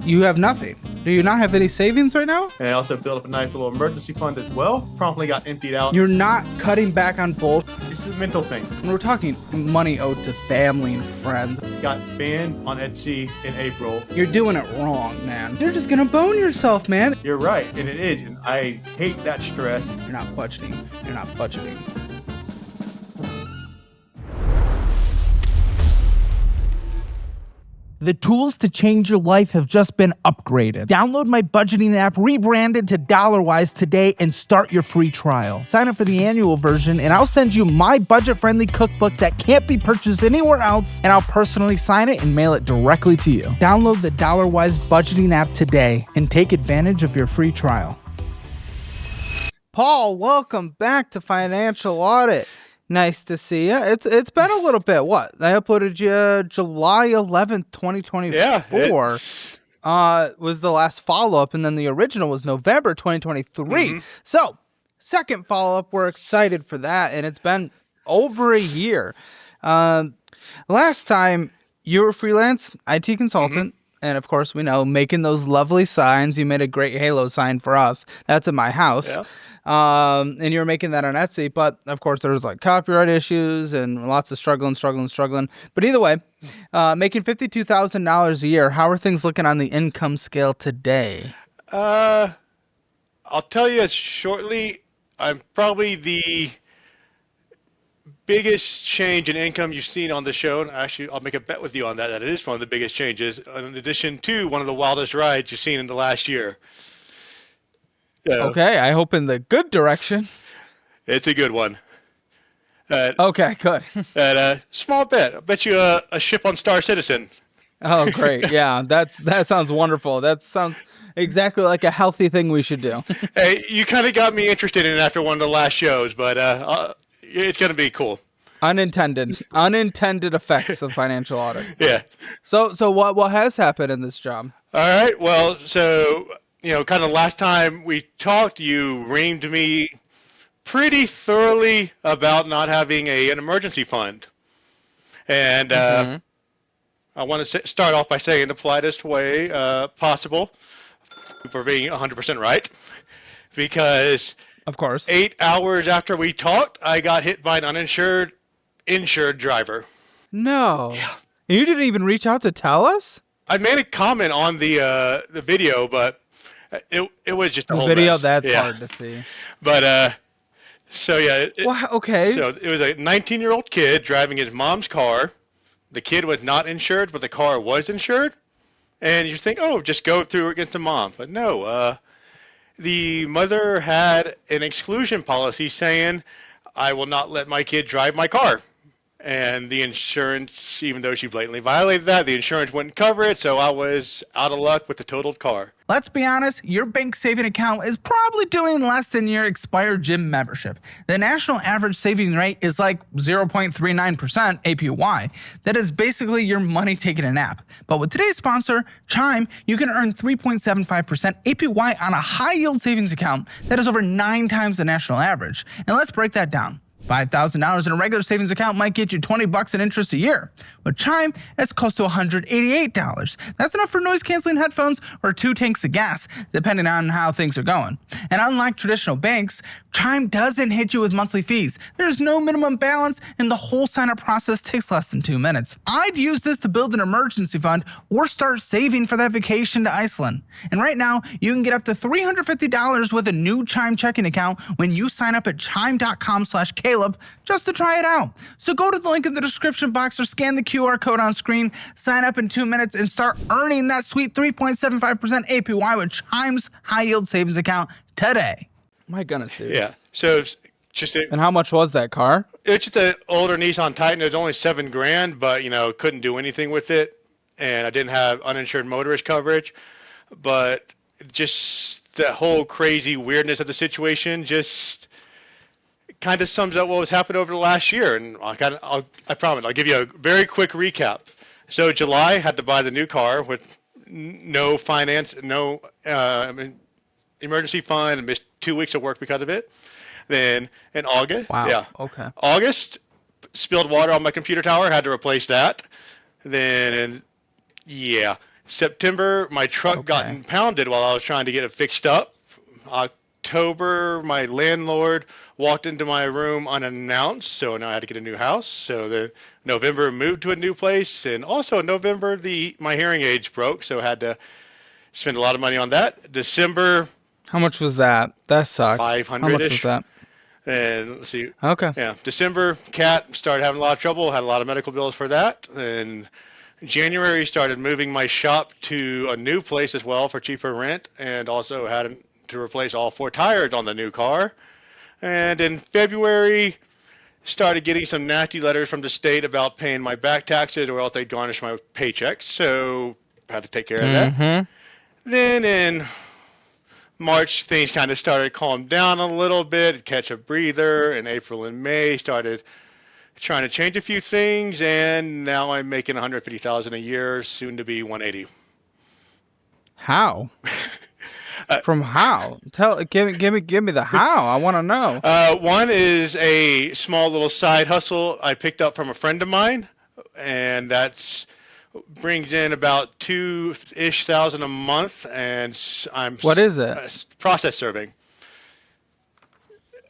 you have nothing. Do you not have any savings right now? And I also built up a nice little emergency fund as well. Promptly got emptied out. You're not cutting back on bullshit. It's a mental thing. We're talking money owed to family and friends. Got banned on Etsy in April. You're doing it wrong, man. You're just gonna bone yourself, man. You're right, and it is, and I hate that stress. You're not budgeting. You're not budgeting. The tools to change your life have just been upgraded. Download my budgeting app, rebranded to DollarWise today, and start your free trial. Sign up for the annual version, and I'll send you my budget-friendly cookbook that can't be purchased anywhere else, and I'll personally sign it and mail it directly to you. Download the DollarWise budgeting app today and take advantage of your free trial. Paul, welcome back to Financial Audit. Nice to see you. It's been a little bit. What? I uploaded you July 11th, 2024. Was the last follow-up, and then the original was November 2023. Mm-hmm. So, second follow-up, we're excited for that, and it's been over a year. Last time, you were a freelance IT consultant, and of course, we know, making those lovely signs. You made a great Halo sign for us. That's in my house. Yeah. And you were making that on Etsy, but of course there was like copyright issues and lots of struggling. But either way, making $52,000 a year. How are things looking on the income scale today? I'll tell you shortly. I'm probably the biggest change in income you've seen on the show. And actually, I'll make a bet with you on that it is one of the biggest changes, in addition to one of the wildest rides you've seen in the last year. Okay, I hope in the good direction. It's a good one. Okay, good. Small bet. I bet you a ship on Star Citizen. Oh, great. Yeah, that sounds wonderful. That sounds exactly like a healthy thing we should do. Hey, you kind of got me interested in it after one of the last shows, but it's going to be cool. Unintended effects of financial audit. Yeah. So what has happened in this job? All right. Well, so... kind of last time we talked, you reamed me pretty thoroughly about not having an emergency fund. And I want to start off by saying the politest way possible for being 100% right. Because, of course, 8 hours after we talked, I got hit by an insured driver. No. Yeah. You didn't even reach out to tell us? I made a comment on the video, but... It was just a whole video mess. That's hard to see. But so yeah. Okay. So it was a 19-year-old kid driving his mom's car. The kid was not insured, but the car was insured. And you think, oh, just go through against the mom. But no, the mother had an exclusion policy saying, I will not let my kid drive my car. And the insurance, even though she blatantly violated that, the insurance wouldn't cover it, so I was out of luck with the totaled car. Let's be honest, your bank saving account is probably doing less than your expired gym membership. The national average saving rate is like 0.39% APY. That is basically your money taking a nap. But with today's sponsor, Chime, you can earn 3.75% APY on a high-yield savings account that is over 9 times the national average. And let's break that down. $5,000 in a regular savings account might get you $20 in interest a year. With Chime, it's close to $188. That's enough for noise-canceling headphones or 2 tanks of gas, depending on how things are going. And unlike traditional banks, Chime doesn't hit you with monthly fees. There's no minimum balance, and the whole sign-up process takes less than 2 minutes. I'd use this to build an emergency fund or start saving for that vacation to Iceland. And right now, you can get up to $350 with a new Chime checking account when you sign up at chime.com/Caleb just to try it out. So go to the link in the description box or scan the QR code on screen, sign up in 2 minutes, and start earning that sweet 3.75% APY with Chime's high-yield savings account today. My goodness, dude. Yeah. So and how much was that car? It's just an older Nissan Titan. It was only $7,000, but couldn't do anything with it, and I didn't have uninsured motorist coverage. But just the whole crazy weirdness of the situation just kind of sums up what was happening over the last year. And I promise I'll give you a very quick recap. So July, had to buy the new car with no finance, no emergency fund, and missed 2 weeks of work because of it. Then in August, August, spilled water on my computer tower, had to replace that. Then, September, my truck got impounded while I was trying to get it fixed up. October, my landlord walked into my room unannounced, so now I had to get a new house. So then November, moved to a new place, and also in November, my hearing aids broke, so I had to spend a lot of money on that. December. How much was that? That sucks. 500-ish. How much was that? And let's see. Okay. Yeah, December, cat started having a lot of trouble, had a lot of medical bills for that, and January started moving my shop to a new place as well for cheaper rent, and also had to replace all 4 tires on the new car. And in February, started getting some nasty letters from the state about paying my back taxes or else they'd garnish my paychecks, so had to take care of that. Then in March, things kind of started calm down a little bit, catch a breather. In April and May, started trying to change a few things, and now I'm making $150,000 a year, soon to be 180. How? From how? Give me the how. I want to know. One is a small little side hustle I picked up from a friend of mine, and that's brings in about $2,000 a month, and What is it? Process serving.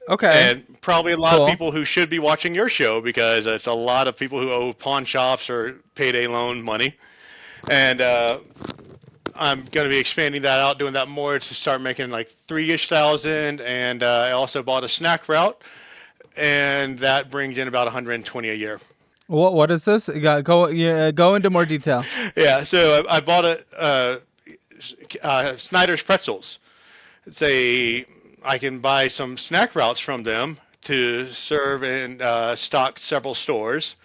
Okay. And probably a lot of people who should be watching your show, because it's a lot of people who owe pawn shops or payday loan money. And I'm going to be expanding that out, doing that more to start making like $3,000-ish. And I also bought a snack route, and that brings in about $120 a year. What is this? Go into more detail. Yeah, so I bought Snyder's Pretzels. I can buy some snack routes from them to serve and stock several stores.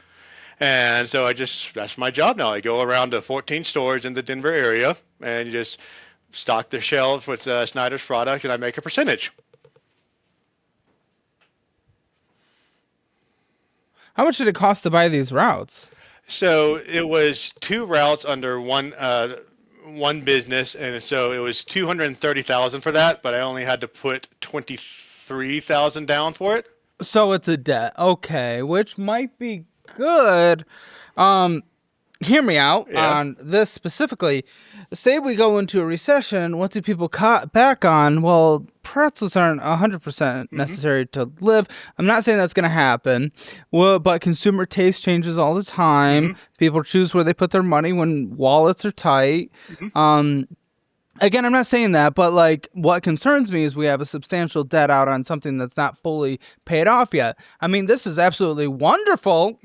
And so that's my job now. I go around to 14 stores in the Denver area and just stock their shelves with Snyder's product, and I make a percentage. How much did it cost to buy these routes? So it was 2 routes under one business, and so it was $230,000 for that, but I only had to put $23,000 down for it. So it's a debt, okay, which might be good. Hear me out on this specifically. Say we go into a recession, what do people cut back on? Well, pretzels aren't 100% necessary to live. I'm not saying that's going to happen, but consumer taste changes all the time. People choose where they put their money when wallets are tight. Again, I'm not saying that, but like what concerns me is we have a substantial debt out on something that's not fully paid off yet. I mean, this is absolutely wonderful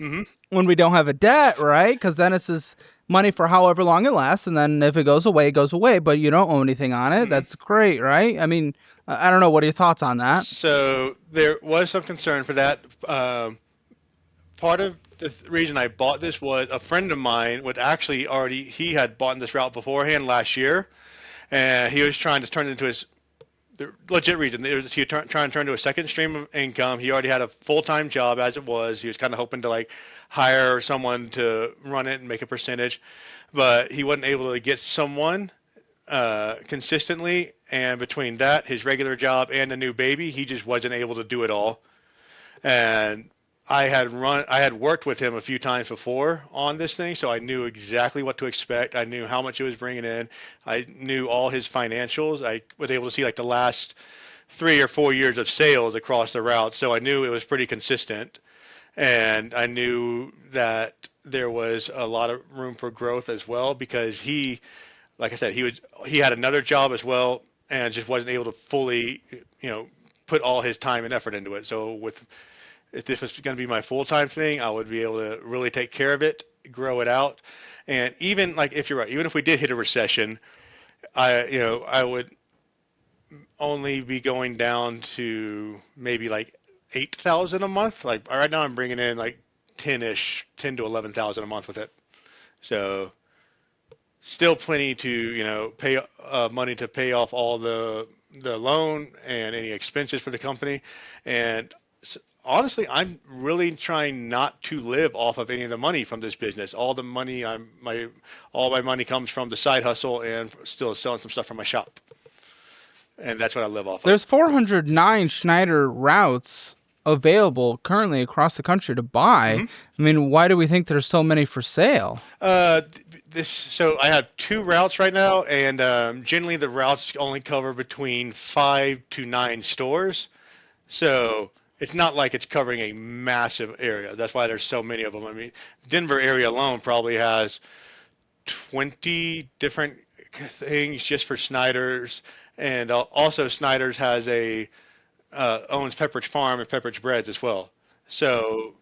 when we don't have a debt, right? Because then it's this money for however long it lasts, and then if it goes away, it goes away, but you don't owe anything on it. That's great, right? I mean, I don't know. What are your thoughts on that? So there was some concern for that. Part of the reason I bought this was a friend of mine he had bought this route beforehand last year, and he was trying to turn it into the legit reason. He was trying to turn to a second stream of income. He already had a full-time job as it was. He was kind of hoping to like hire someone to run it and make a percentage, but he wasn't able to get someone consistently. And between that, his regular job, and the new baby, he just wasn't able to do it all. And I had worked with him a few times before on this thing, so I knew exactly what to expect. I knew how much it was bringing in. I knew all his financials. I was able to see like the last 3 or 4 years of sales across the route, so I knew it was pretty consistent. And I knew that there was a lot of room for growth as well, because like I said, he had another job as well and just wasn't able to fully, put all his time and effort into it. So if this was going to be my full-time thing, I would be able to really take care of it, grow it out. And even like, if you're right, even if we did hit a recession, I would only be going down to maybe like $8,000 a month. Like right now I'm bringing in like 10 to $11,000 a month with it. So still plenty to, pay money to pay off all the loan and any expenses for the company. And honestly, I'm really trying not to live off of any of the money from this business. All the money all my money comes from the side hustle and still selling some stuff from my shop. And that's what I live off of. There's 409 Schneider routes available currently across the country to buy. I mean, why do we think there's so many for sale? So I have 2 routes right now, and generally the routes only cover between 5 to 9 stores. So it's not like it's covering a massive area. That's why there's so many of them. I mean, Denver area alone probably has 20 different things just for Snyder's, and also Snyder's has owns Pepperidge Farm and Pepperidge Breads as well. So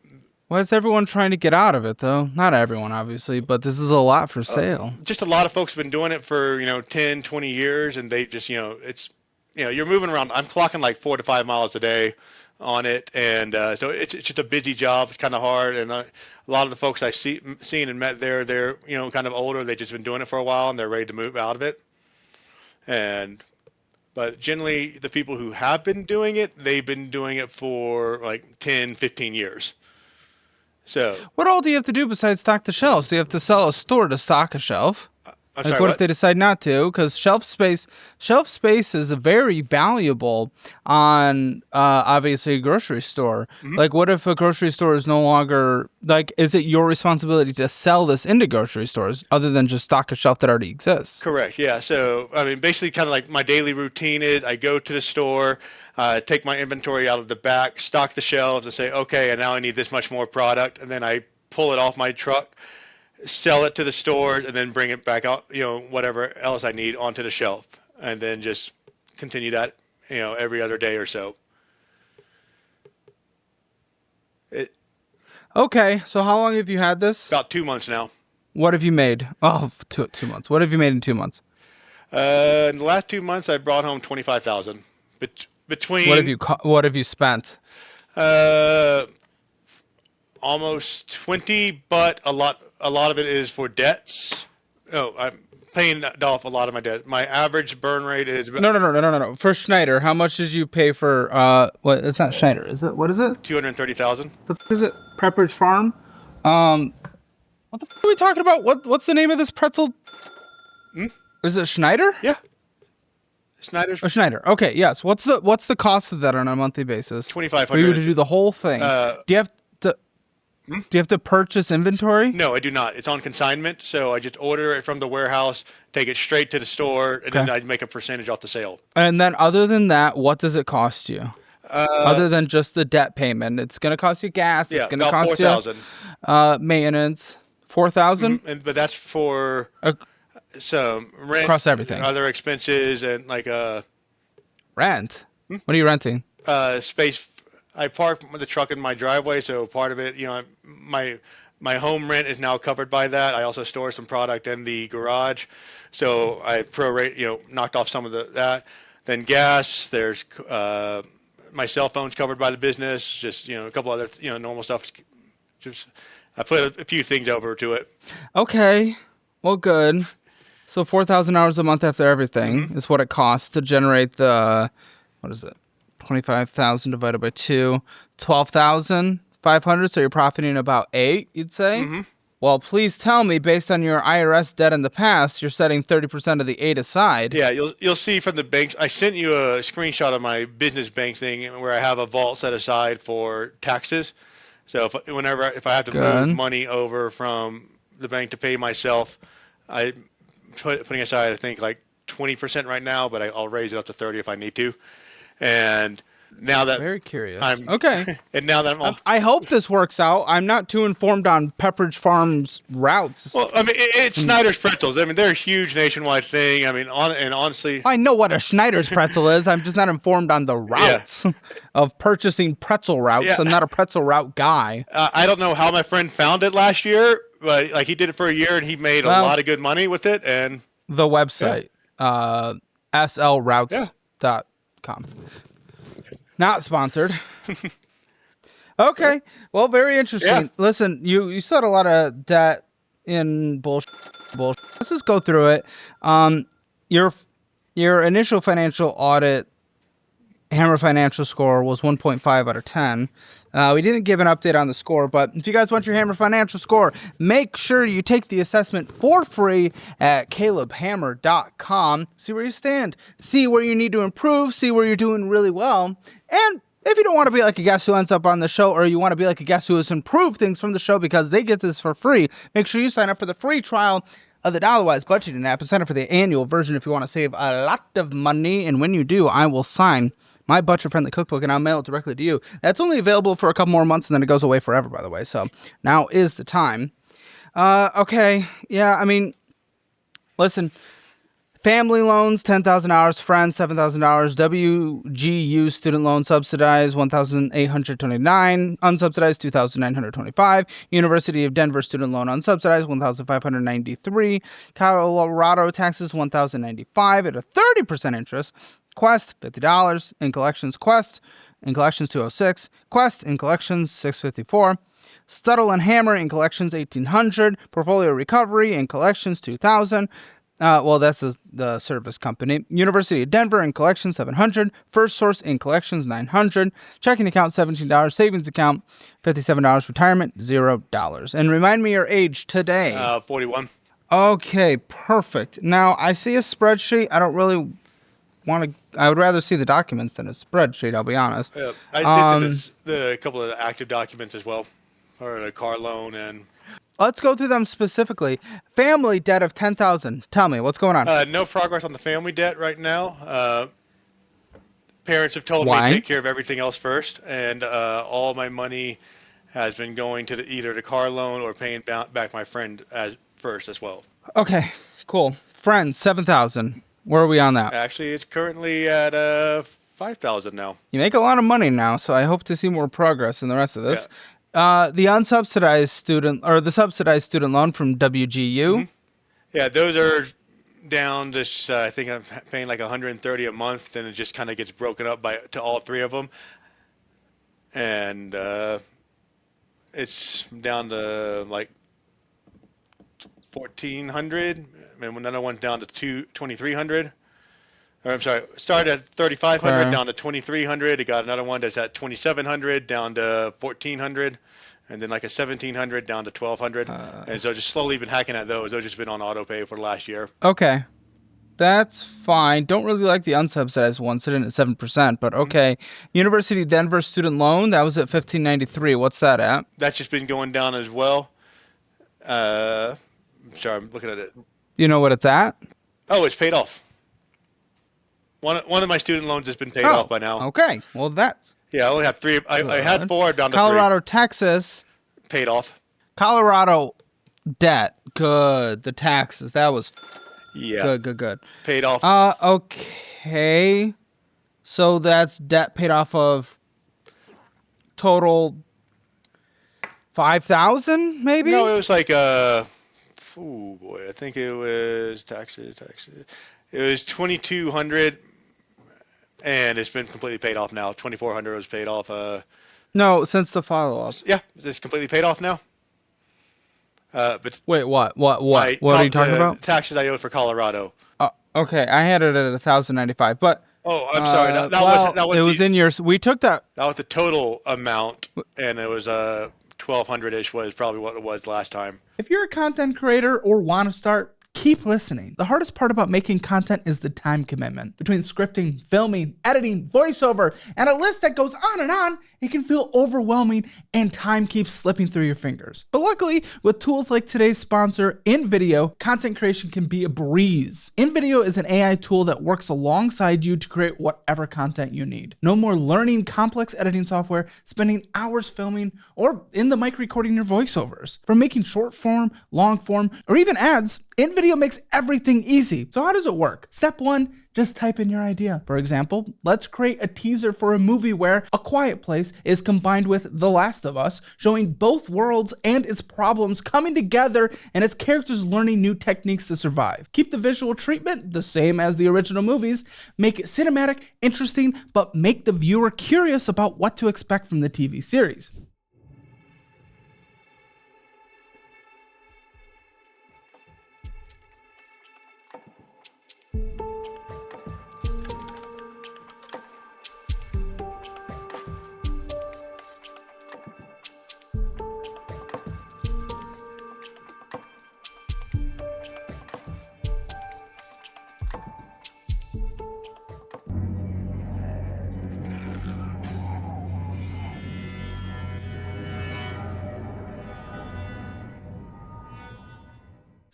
Why is everyone trying to get out of it, though? Not everyone, obviously, but this is a lot for sale. Just a lot of folks have been doing it for 10, 20 years, and they just it's you're moving around. I'm clocking like 4 to 5 miles a day on it, and so it's just a busy job. It's kind of hard, and a lot of the folks I seen and met there, they're kind of older. They've just been doing it for a while, and they're ready to move out of it. But generally, the people who have been doing it, they've been doing it for like 10, 15 years. So what all do you have to do besides stock the shelves? Do you have to sell a store to stock a shelf? I'm Like, sorry, what if they decide not to? Because shelf space is very valuable on obviously a grocery store. Mm-hmm. Like, what if a grocery store is no longer like? Is it your responsibility to sell this into grocery stores other than just stock a shelf that already exists? Correct. Yeah. So I mean, basically, kind of like my daily routine is I go to the store, take my inventory out of the back, stock the shelves, and say, okay, and now I need this much more product, and then I pull it off my truck, sell it to the stores, and then bring it back out, whatever else I need onto the shelf, and then just continue that, every other day or so. Okay, so how long have you had this? About 2 months now. What have you made? Oh, 2 months. What have you made in 2 months? In the last 2 months, I brought home 25,000. Between What have you spent? Almost 20, but a lot of it is for debts. Oh, I'm paying off a lot of my debt. My average burn rate is No. For Schneider, how much did you pay for? What? It's not Schneider, is it? What is it? 230,000. The f- is it Pepperidge Farm? What the f- are we talking about? What's the name of this pretzel? Is it Schneider? Yeah. Snyder's Oh, Schneider. Okay, yes. What's the cost of that on a monthly basis? 2,500. For you to do the whole thing. Do you have to purchase inventory? No, I do not. It's on consignment, so I just order it from the warehouse, take it straight to the store, and then I make a percentage off the sale. And then other than that, what does it cost you? Other than just the debt payment, it's going to cost you gas. Yeah, it's going to about cost 4,000. you maintenance. 4,000 But that's for some rent, across everything. other expenses, and like Rent. What are you renting? space. I park the truck in my driveway, so part of it, my home rent is now covered by that. I also store some product in the garage, so I prorate, knocked off some of that. Then gas. There's my cell phone's covered by the business. Just a couple other normal stuff. Just I put a few things over to it. Okay. Well, good. So 4,000 hours a month after everything is what it costs to generate the, what is it? 25,000 divided by 2, 12,500. So you're profiting about 8, you'd say? Well, please tell me, based on your IRS debt in the past, you're setting 30% of the 8 aside. Yeah, you'll see from the banks. I sent you a screenshot of my business bank thing where I have a vault set aside for taxes. So if I have to move money over from the bank to pay myself, I'm putting aside, I think, like 20% right now, but I'll raise it up to 30 if I need to. And now that Very curious. Okay. And now that I hope this works out. I'm not too informed on Pepperidge Farm's routes. Well, I mean, it's Snyder's Pretzels. I mean, they're a huge nationwide thing. I mean, honestly, I know what a Schneider's pretzel is. I'm just not informed on the routes of purchasing pretzel routes. Yeah. I'm not a pretzel route guy. I don't know how my friend found it last year, but like he did it for a year and he made a lot of good money with it. And the website, slroutes.com. Not sponsored. Okay. Well, very interesting. Yeah. Listen, you said a lot of debt in bullshit. Let's just go through it. Your initial financial audit Hammer financial score was 1.5 out of 10. We didn't give an update on the score, but if you guys want your Hammer financial score, make sure you take the assessment for free at calebhammer.com. See where you stand. See where you need to improve. See where you're doing really well. And if you don't want to be like a guest who ends up on the show, or you want to be like a guest who has improved things from the show because they get this for free, make sure you sign up for the free trial of the Dollarwise budgeting app and sign up for the annual version if you want to save a lot of money. And when you do, I will sign my budget-friendly cookbook and I'll mail it directly to you. That's only available for a couple more months and then it goes away forever, by the way. So now is the time. Okay. Yeah, I mean, listen. Family loans, $10,000. Friends, $7,000. WGU student loan subsidized, $1,829. Unsubsidized, $2,925. University of Denver student loan unsubsidized, $1,593. Colorado taxes, $1,095 at a 30% interest. Quest, $50. In collections, Quest. In collections, $206. Quest, in collections, $654. Stuttle and Hammer in collections, $1,800. Portfolio Recovery in collections, $2,000. Well, that's the service company. University of Denver in collections, $700. First Source in collections, $900. Checking account, $17. Savings account, $57. Retirement, $0. And remind me your age today. 41. Okay, perfect. Now, I see a spreadsheet. I don't really want to... I would rather see the documents than a spreadsheet, I'll be honest. I did the couple of active documents as well. Or the car loan and... Let's go through them specifically. Family debt of $10,000. Tell me, what's going on? No progress on the family debt right now. Parents have told me to take care of everything else first, and all my money has been going to either the car loan or paying back my friend first as well. Okay, cool. Friends, $7,000. Where are we on that? Actually, it's currently at $5,000 now. You make a lot of money now, so I hope to see more progress in the rest of this. Yeah. The unsubsidized student or the subsidized student loan from WGU. Mm-hmm. Yeah, those are down to I think I'm paying like $130 a month, and it just kind of gets broken up to all three of them, and it's down to like $1,400, and another one's down to $2,300. Or I'm sorry, started at $3,500 down to $2,300. It got another one that's at $2,700 down to $1,400, and then like a $1,700 down to $1,200. And so just slowly been hacking at those. Those just been on auto pay for the last year. Okay, that's fine. Don't really like the unsubsidized one sitting at 7%, but okay. Mm-hmm. University of Denver student loan, that was at $1,593. What's that at? That's just been going down as well. Sorry, I'm looking at it. You know what it's at? Oh, it's paid off. One of my student loans has been paid off by now. Okay, well that's... Yeah, I only have three. I had four, down to Colorado, 3. Texas. Paid off. Colorado debt. Good. The taxes. That was... Yeah. Good. Paid off. Okay. So that's debt paid off of total $5,000, maybe? No, it was like, oh boy, I think it was taxes. It was $2,200. And it's been completely paid off now. $2,400 was paid off. No, since the follow-up. Yeah, it's completely paid off now. But wait, what? What are you talking about? Taxes I owed for Colorado. Okay, I had it at $1,095, but. Oh, I'm sorry. That was it was in your. We took that. That was the total amount, and it was $1,200-ish was probably what it was last time. If you're a content creator or want to start, keep listening. The hardest part about making content is the time commitment. Between scripting, filming, editing, voiceover, and a list that goes on and on, it can feel overwhelming and time keeps slipping through your fingers. But luckily, with tools like today's sponsor, InVideo, content creation can be a breeze. InVideo is an AI tool that works alongside you to create whatever content you need. No more learning complex editing software, spending hours filming, or in the mic recording your voiceovers. From making short form, long form, or even ads, InVideo makes everything easy. So how does it work? Step 1, just type in your idea. For example, let's create a teaser for a movie where A Quiet Place is combined with The Last of Us, showing both worlds and its problems coming together and its characters learning new techniques to survive. Keep the visual treatment the same as the original movies, make it cinematic, interesting, but make the viewer curious about what to expect from the TV series.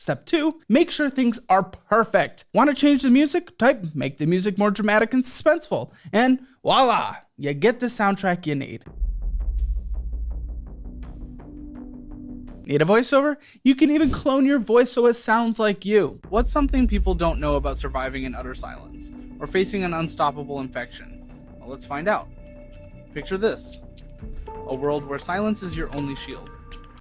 Step 2, make sure things are perfect. Want to change the music? Type make the music more dramatic and suspenseful. And voila, you get the soundtrack you need. Need a voiceover? You can even clone your voice so it sounds like you. What's something people don't know about surviving in utter silence or facing an unstoppable infection? Well, let's find out. Picture this: a world where silence is your only shield.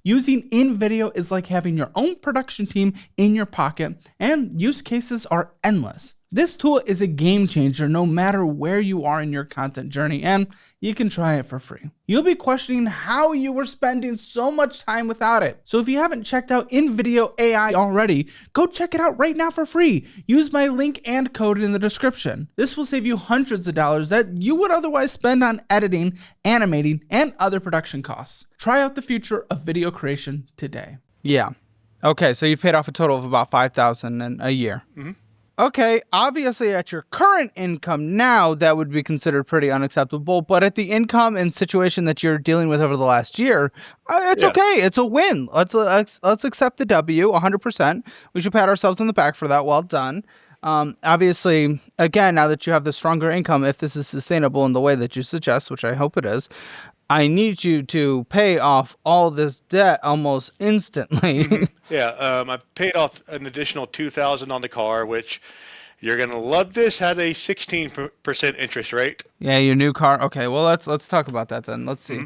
Using InVideo is like having your own production team in your pocket, and use cases are endless. This tool is a game changer no matter where you are in your content journey, and you can try it for free. You'll be questioning how you were spending so much time without it. So if you haven't checked out InVideo AI already, go check it out right now for free. Use my link and code in the description. This will save you hundreds of dollars that you would otherwise spend on editing, animating, and other production costs. Try out the future of video creation today. Yeah. Okay, so you've paid off a total of about $5,000 in a year. Mm-hmm. Okay, obviously at your current income now, that would be considered pretty unacceptable. But at the income and situation that you're dealing with over the last year, it's okay. It's a win. Let's accept the W 100%. We should pat ourselves on the back for that. Well done. Obviously, again, now that you have the stronger income, if this is sustainable in the way that you suggest, which I hope it is, I need you to pay off all this debt almost instantly. Yeah, I paid off an additional $2,000 on the car, which you're gonna love. This had a 16% interest rate. Yeah, your new car. Okay, well let's talk about that then. Let's see.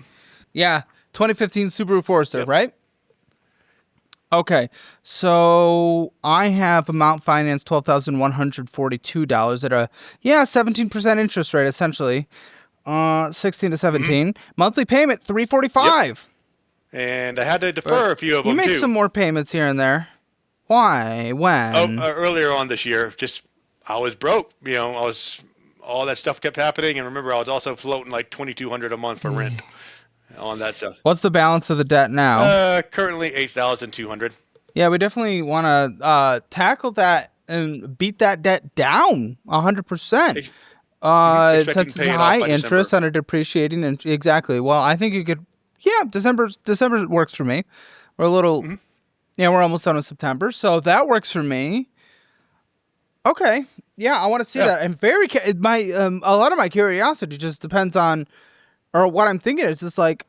Yeah, 2015 Subaru Forester, right? Okay, so I have amount financed $12,142 at a 17% interest rate essentially. 16 to 17. Monthly payment $345. Yep. And I had to defer a few of them too. You make some more payments here and there. Why? When? Earlier on this year, just I was broke. You know, all that stuff kept happening, and remember, I was also floating like $2,200 a month for rent on that stuff. What's the balance of the debt now? Currently $8,200. Yeah, we definitely want to tackle that and beat that debt down 100%. Since it's high interest and a depreciating, and exactly. Well, I think you could. Yeah, December works for me. We're a little. Yeah, we're almost done with September, so that works for me. Okay, yeah, I want to see that. And a lot of my curiosity just depends on, or what I'm thinking is just like,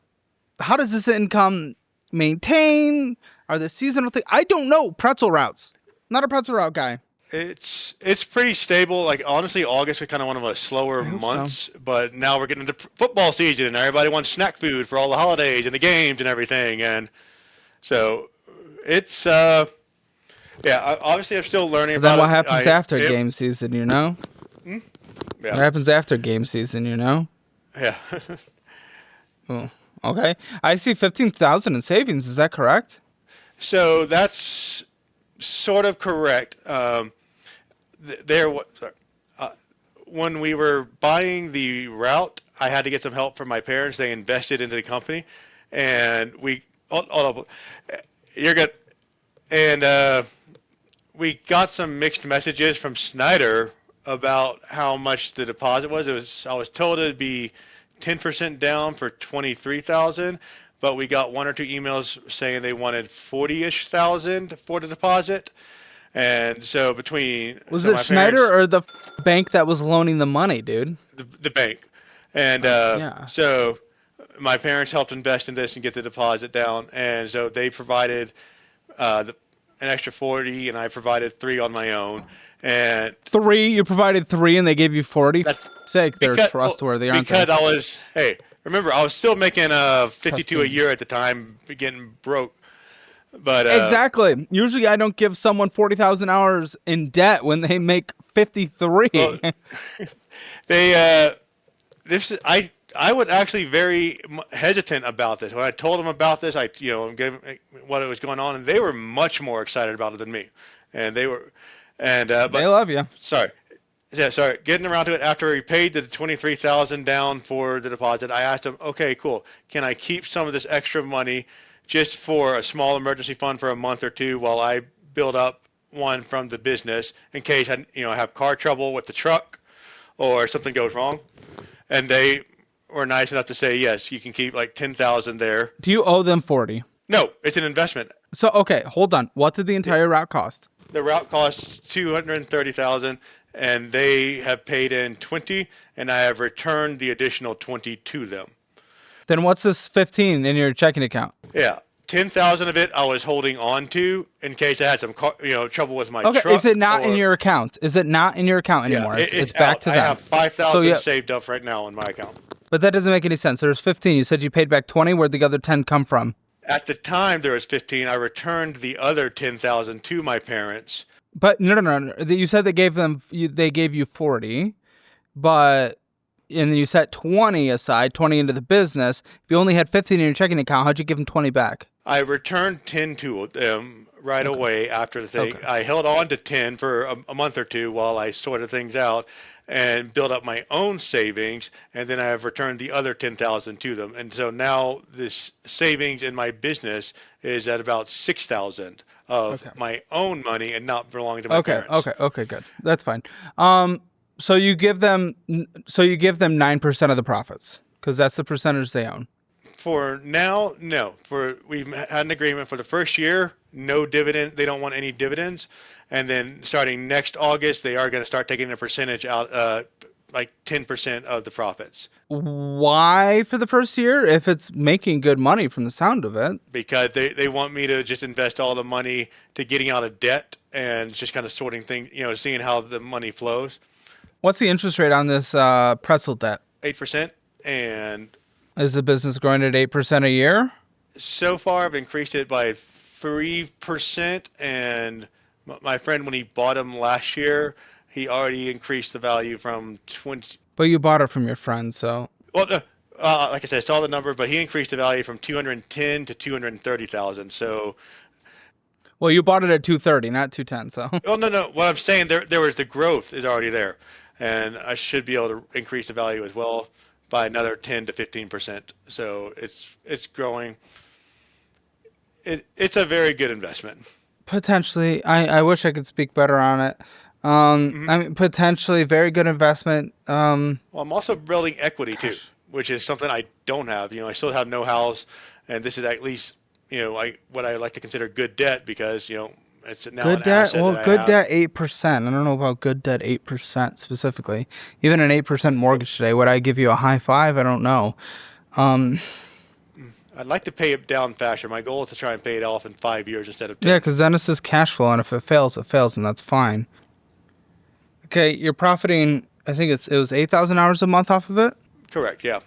how does this income maintain? Are there seasonal things? I don't know. Pretzel routes. Not a pretzel route guy. It's pretty stable. Like honestly, August was kind of one of the slower months, but now we're getting into football season, and everybody wants snack food for all the holidays and the games and everything, and so it's obviously I'm still learning about. Then what happens after game season? You know. Yeah. What happens after game season? You know. Yeah. Oh, okay. I see 15,000 in savings. Is that correct? So that's sort of correct. When we were buying the route, I had to get some help from my parents. They invested into the company, and you're good. And we got some mixed messages from Snyder about how much the deposit was. I was told it'd be 10% down for $23,000, but we got one or two emails saying they wanted 40-ish thousand for the deposit. And so was it Schneider or the bank that was loaning the money, dude? The bank. And so my parents helped invest in this and get the deposit down. And so they provided an extra 40, and I provided 3 on my own. And 3? You provided 3 and they gave you 40? That's sake, they're trustworthy, aren't they? Because remember, I was still making $52 a year at the time, getting broke. But exactly. Usually, I don't give someone 40,000 hours in debt when they make 53. Well, I was actually very hesitant about this. When I told them about this, I gave them what was going on, and they were much more excited about it than me. And they were, but they love you. Sorry. Getting around to it, after we paid the $23,000 down for the deposit, I asked them, okay, cool. Can I keep some of this extra money just for a small emergency fund for a month or two while I build up one from the business in case I have car trouble with the truck or something goes wrong? And they were nice enough to say, yes, you can keep like $10,000 there. Do you owe them 40? No, it's an investment. So okay, hold on. What did the entire route cost? The route costs $230,000, and they have paid in 20, and I have returned the additional 20 to them. Then what's this 15 in your checking account? Yeah, 10,000 of it I was holding on to in case I had some trouble with my Okay, truck. is it not in your account? Is it not in your account anymore? Yeah, It's back to them. I have 5,000 saved up right now in my account. But that doesn't make any sense. There's 15. You said you paid back 20. Where'd the other 10 come from? At the time there was 15. I returned the other 10,000 to my parents. But no. You said they gave you 40, but and then you set 20 aside, 20 into the business. If you only had 15 in your checking account, how'd you give them 20 back? I returned 10 to them right away after the thing. Okay. I held on to 10 for a month or two while I sorted things out and built up my own savings, and then I have returned the other 10,000 to them. And so now this savings in my business is at about 6,000 of my own money and not belonging to my parents. Okay, good. That's fine. So you give them 9% of the profits because that's the percentage they own. For now, no. We've had an agreement for the first year, no dividend. They don't want any dividends, and then starting next August, they are going to start taking a percentage out, like 10% of the profits. Why for the first year? If it's making good money from the sound of it. Because they want me to just invest all the money to getting out of debt and just kind of sorting things, seeing how the money flows. What's the interest rate on this pretzel debt? 8%. And is the business growing at 8% a year? So far, I've increased it by 3%. And my friend, when he bought them last year, he already increased the value from 20. But you bought it from your friend, so. Well, like I said, I saw the number, but he increased the value from 210 to 230,000. So. Well, you bought it at 230, not 210. So. Well, no. What I'm saying, there was the growth is already there, and I should be able to increase the value as well by another 10 to 15%. So it's growing. It's a very good investment. Potentially, I wish I could speak better on it. I mean, potentially very good investment. Well, I'm also building equity too, which is something I don't have. I still have no house, and this is at least what I like to consider good debt because it's now good an debt. asset Well, that good debt 8%. I don't know about good debt 8% specifically. Even an 8% mortgage today, would I give you a high five? I don't know. I'd like to pay it down faster. My goal is to try and pay it off in 5 years instead of 10. Yeah, because then it's just cash flow, and if it fails, and that's fine. Okay, you're profiting. I think it was 8,000 hours a month off of it. Correct. Yeah.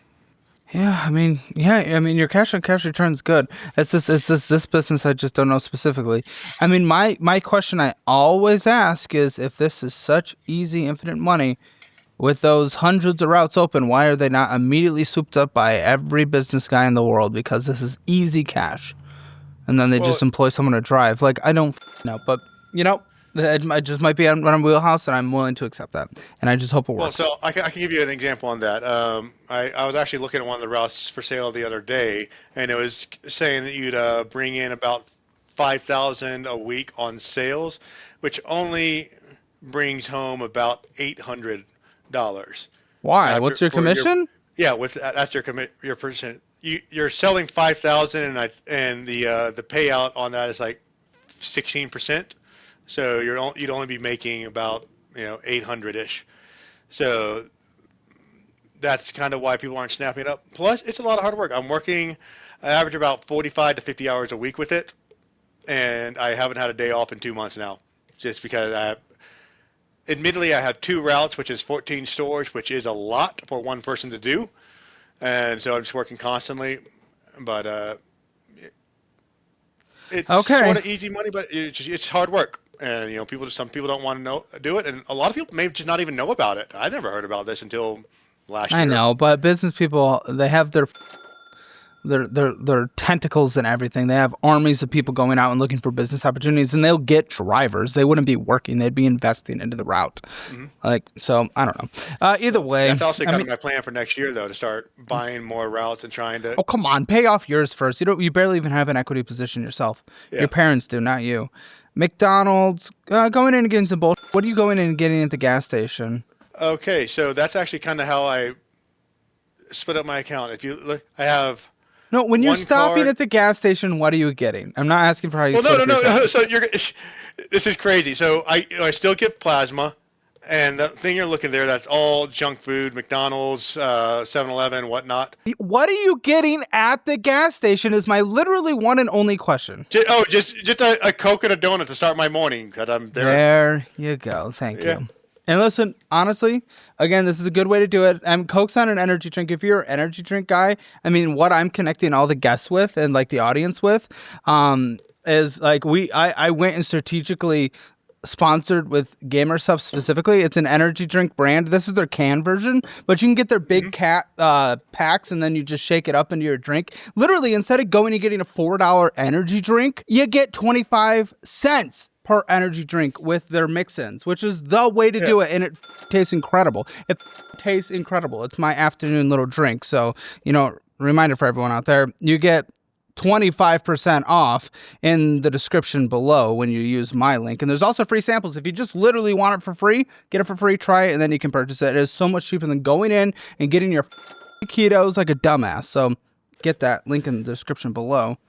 Yeah, I mean, your cash on cash return's good. It's just this business I just don't know specifically. I mean, my question I always ask is if this is such easy, infinite money, with those hundreds of routes open, why are they not immediately swooped up by every business guy in the world? Because this is easy cash, and then they just employ someone to drive. Like I don't know, but it just might be on a wheelhouse, and I'm willing to accept that. And I just hope it works. Well, so I can give you an example on that. I was actually looking at one of the routes for sale the other day, and it was saying that you'd bring in about $5,000 a week on sales, which only brings home about $800. Why? What's your commission? That's your percent. You're selling 5,000, and the payout on that is like 16%. So you'd only be making about 800-ish. So that's kind of why people aren't snapping it up. Plus, it's a lot of hard work. I average about 45 to 50 hours a week with it, and I haven't had a day off in 2 months now, just because admittedly I have 2 routes, which is 14 stores, which is a lot for one person to do, and so I'm just working constantly. But it's sort of easy money, but it's hard work. And some people don't want to do it, and a lot of people may just not even know about it. I never heard about this until last year. I know, but business people, they have their tentacles and everything. They have armies of people going out and looking for business opportunities, and they'll get drivers. They wouldn't be working; they'd be investing into the route. So I don't know. Either way, that's also kind of my plan for next year, though, to start buying more routes and trying to. Oh, come on, pay off yours first. You barely even have an equity position yourself. Yeah. Your parents do, not you. McDonald's, going in and getting some bullshit. What are you going in and getting at the gas station? Okay, so that's actually kind of how I split up my account. If you look, I have. No, when you're one stopping card. at the gas station, what are you getting? I'm not asking for how you. Well, no. So this is crazy. So I still get plasma, and the thing you're looking there, that's all junk food, McDonald's, 7-Eleven, whatnot. What are you getting at the gas station? Is my literally one and only question. Just a Coke and a donut to start my morning because I'm there. There you go. Thank you. And listen, honestly, again, this is a good way to do it. Coke's not an energy drink. If you're an energy drink guy, I mean, what I'm connecting all the guests with and like the audience with, is like I went and strategically sponsored with Gamer Stuff specifically. It's an energy drink brand. This is their can version, but you can get their big packs and then you just shake it up into your drink. Literally, instead of going and getting a $4 energy drink, you get 25 cents per energy drink with their mix-ins, which is the way to do it, and it tastes incredible. It tastes incredible. It's my afternoon little drink. So, reminder for everyone out there, you get 25% off in the description below when you use my link. And there's also free samples. If you just literally want it for free, get it for free, try it, and then you can purchase it. It is so much cheaper than going in and getting your ketos like a dumbass. So get that link in the description below.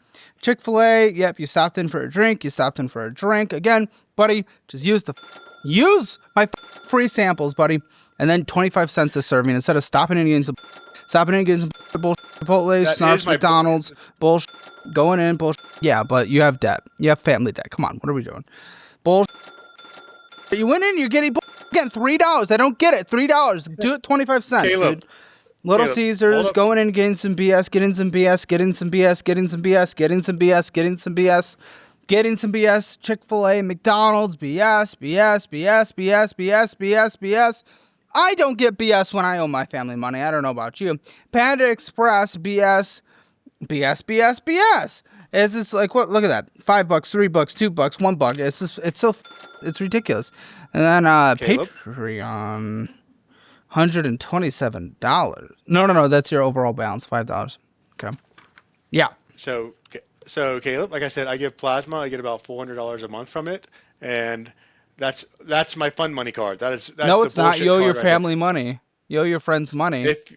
Chick-fil-A, yep, you stopped in for a drink. Again, buddy, just use my free samples, buddy. And then 25 cents a serving instead of stopping in and getting some bullshit, Chipotle, snarfs, McDonald's, bullshit, going in, bullshit. Yeah, but you have debt. You have family debt. Come on, what are we doing? Bullshit. You went in, you're getting $3. I don't get it. $3. Do it 25 cents, Caleb. dude. Little Caesars, going in, getting some BS, getting some BS, getting some BS, getting some BS, getting some BS, getting some BS, getting some BS, Chick-fil-A, McDonald's, BS, BS, BS, BS, BS, BS, BS. I don't get BS when I owe my family money. I don't know about you. Panda Express, BS, BS, BS, BS. It's just like, what? Look at that. $5, $3, $2, $1. It's ridiculous. And then Patreon. $127. No, that's your overall balance, $5. Okay. Yeah. So Caleb, like I said, I give plasma. I get about $400 a month from it, and that's my fun money card. That's no, it's not. You owe your family money. You owe your friends money. If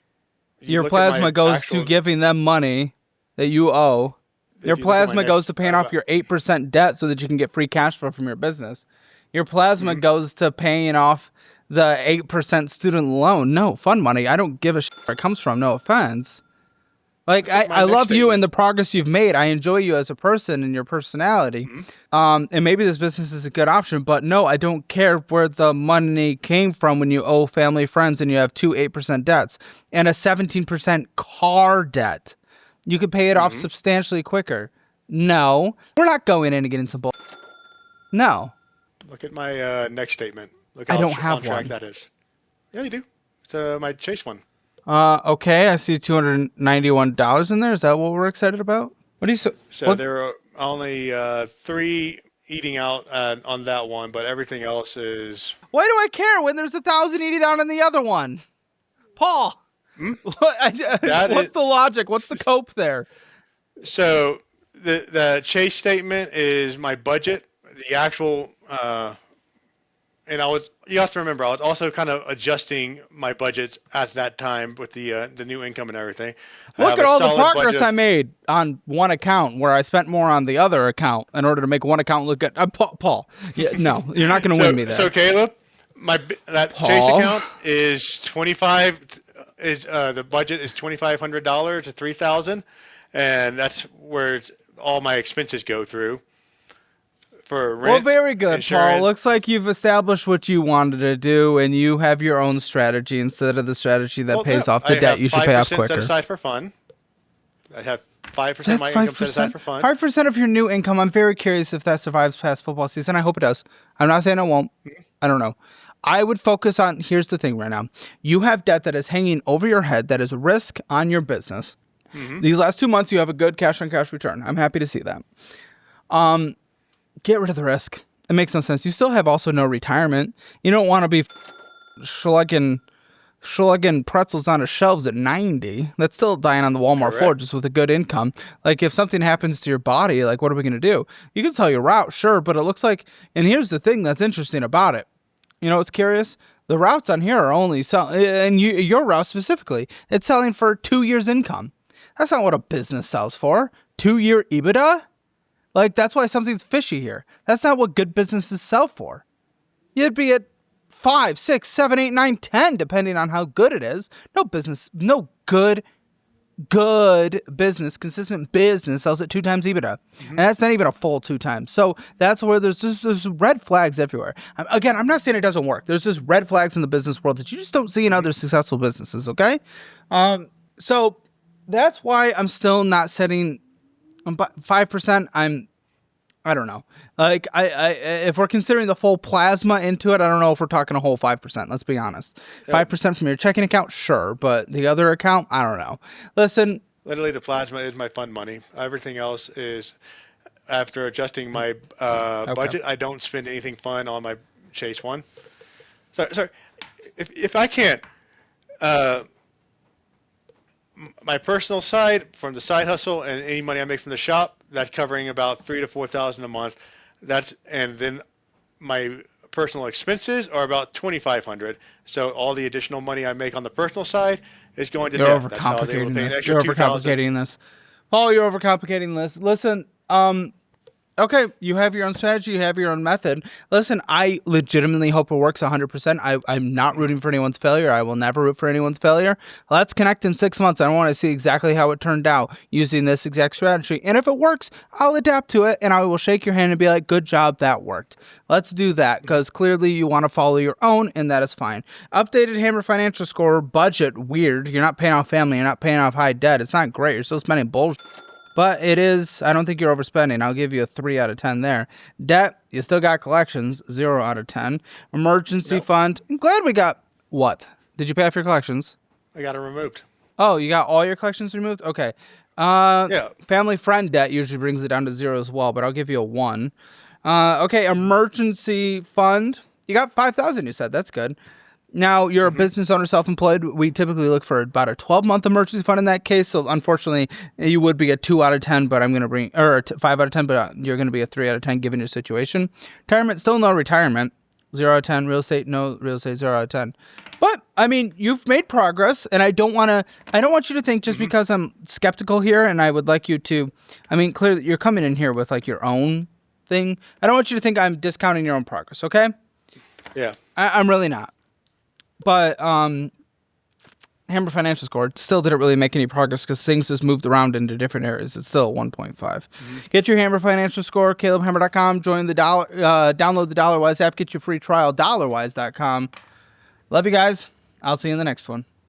your plasma goes to giving them money that you owe. Your plasma goes to paying off your 8% debt so that you can get free cash flow from your business. Your plasma goes to paying off the 8% student loan. No, fun money. I don't give a shit where it comes from. No offense. Like, I love you and the progress you've made. I enjoy you as a person and your personality. And maybe this business is a good option, but no, I don't care where the money came from when you owe family, friends, and you have 8% debts and a 17% car debt. You could pay it off substantially quicker. No, we're not going in and getting some bull. No. Look at my next statement. Look how I don't have on track one. that is. Yeah, you do. It's my Chase one. Okay, I see $291 in there. Is that what we're excited about? What do you So there are only 3 eating out on that one, but everything else is. Why do I care when there's 1,000 eating out on the other one? Paul, what's the logic? What's the cope there? So the Chase statement is my budget. The actual. And you have to remember, I was also kind of adjusting my budgets at that time with the new income and everything. Look at all the progress I made on one account where I spent more on the other account in order to make one account look good. Paul, no, you're not going to win me there. So Caleb, Chase account is 25. The budget is $2,500 to $3,000, and that's where all my expenses go through. For rent, well, very good, insurance. Paul. Looks like you've established what you wanted to do, and you have your own strategy instead of the strategy that pays off the debt you should pay off quicker. 5% set aside for fun. I have 5% of my income set aside for fun. 5% of your new income. I'm very curious if that survives past football season. I hope it does. I'm not saying it won't. I don't know. I would focus on, here's the thing right now. You have debt that is hanging over your head that is a risk on your business. These last 2 months, you have a good cash-on-cash return. I'm happy to see that. Get rid of the risk. It makes no sense. You still have also no retirement. You don't want to be slugging pretzels on the shelves at 90. That's still dying on the Walmart floor just with a good income. Like, if something happens to your body, like, what are we going to do? You can sell your route, sure, but it looks like, and here's the thing that's interesting about it. You know what's curious? The routes on here are only selling, and your route specifically, it's selling for 2 years' income. That's not what a business sells for. 2-year EBITDA? Like, that's why something's fishy here. That's not what good businesses sell for. You'd be at 5, 6, 7, 8, 9, 10, depending on how good it is. No good business, consistent business sells at 2 times EBITDA. And that's not even a full 2 times. So that's where there's red flags everywhere. Again, I'm not saying it doesn't work. There's just red flags in the business world that you just don't see in other successful businesses, okay? So that's why I'm still not setting 5%. I don't know. Like, I if we're considering the full plasma into it, I don't know if we're talking a whole 5%. Let's be honest. 5% from your checking account, sure, but the other account, I don't know. Listen, literally the plasma is my fund money. Everything else is after adjusting my budget. I don't spend anything fun on my Chase one. Sorry, if I can't. My personal side from the side hustle and any money I make from the shop, that's covering about $3,000 to $4,000 a month. And then my personal expenses are about $2,500. So all the additional money I make on the personal side is going to debt. You're overcomplicating this. You're overcomplicating this. Paul, you're overcomplicating this. Listen, okay, you have your own strategy, you have your own method. Listen, I legitimately hope it works 100%. I'm not rooting for anyone's failure. I will never root for anyone's failure. Let's connect in 6 months. I want to see exactly how it turned out using this exact strategy. And if it works, I'll adapt to it, and I will shake your hand and be like, good job, that worked. Let's do that, because clearly you want to follow your own, and that is fine. Updated Hammer financial score, budget, weird. You're not paying off family. You're not paying off high debt. It's not great. You're still spending bullshit. But it is, I don't think you're overspending. I'll give you a 3 out of 10 there. Debt, you still got collections, 0 out of 10. Emergency fund, I'm glad we got, what? Did you pay off your collections? I got it removed. Oh, you got all your collections removed? Okay. Yeah. Family friend debt usually brings it down to 0 as well, but I'll give you a 1. Okay, emergency fund, you got 5,000 you said, that's good. Now, you're a business owner, self-employed. We typically look for about a 12-month emergency fund in that case. So, unfortunately, you would be a 2 out of 10, but I'm going to bring, or a 5 out of 10, but you're going to be a 3 out of 10 given your situation. Retirement, still no retirement. 0 out of 10. Real estate, no real estate, 0 out of 10. But, I mean, you've made progress, and I don't want you to think just because I'm skeptical here, and I would like you to, I mean, clearly, you're coming in here with, like, your own thing. I don't want you to think I'm discounting your own progress, okay? Yeah. I'm really not. But Hammer Financial Score still didn't really make any progress because things just moved around into different areas. It's still 1.5. Get your Hammer Financial Score, CalebHammer.com. Join the download the DollarWise app. Get your free trial, DollarWise.com. Love you guys. I'll see you in the next one.